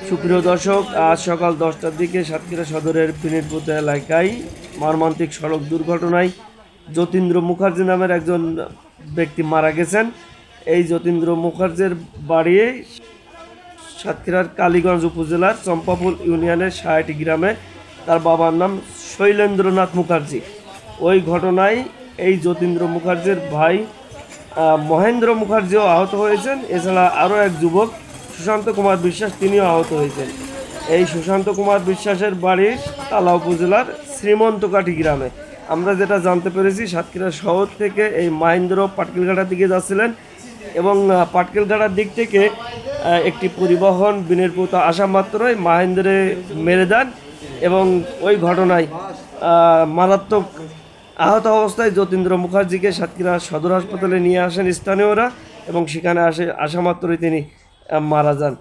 সুপ্রিয় দর্শক, আজ সকাল 10টার দিকে সাতক্ষীরা সদরের পিনিরপুতা এলাকায় মর্মান্তিক সড়ক দুর্ঘটনায় যতীন্দ্র মুখার্জি নামের একজন ব্যক্তি মারা গেছেন। এই যতীন্দ্র মুখার্জির বাড়ি সাতক্ষীরার কালীগঞ্জ উপজেলার চম্পাপুর ইউনিয়নের ৬০ গ্রামে। তার বাবার নাম শৈলেন্দ্রনাথ মুখার্জি। ওই ঘটনায় এই যতীন্দ্র মুখার্জির ভাই মহেন্দ্র মুখার্জিও আহত হয়েছেন। এছাড়া আরও এক যুবক সুশান্ত কুমার বিশ্বাস, তিনিও আহত হয়েছেন। এই সুশান্ত কুমার বিশ্বাসের বাড়ি তালা উপজেলার শ্রীমন্তকাঠি গ্রামে। আমরা যেটা জানতে পেরেছি, সাতক্ষীরা শহর থেকে এই মহেন্দ্র পাটকেলঘাটার দিকে যাচ্ছিলেন এবং পাটকেলঘাটার দিক থেকে একটি পরিবহন বিনিরপুতা আসা মাত্রই মহেন্দ্রে মেরে দেন এবং ওই ঘটনায় মারাত্মক আহত অবস্থায় যতীন্দ্র মুখার্জিকে সাতক্ষীরা সদর হাসপাতালে নিয়ে আসেন স্থানীয়রা এবং সেখানে আসা মাত্রই তিনি মারা যান।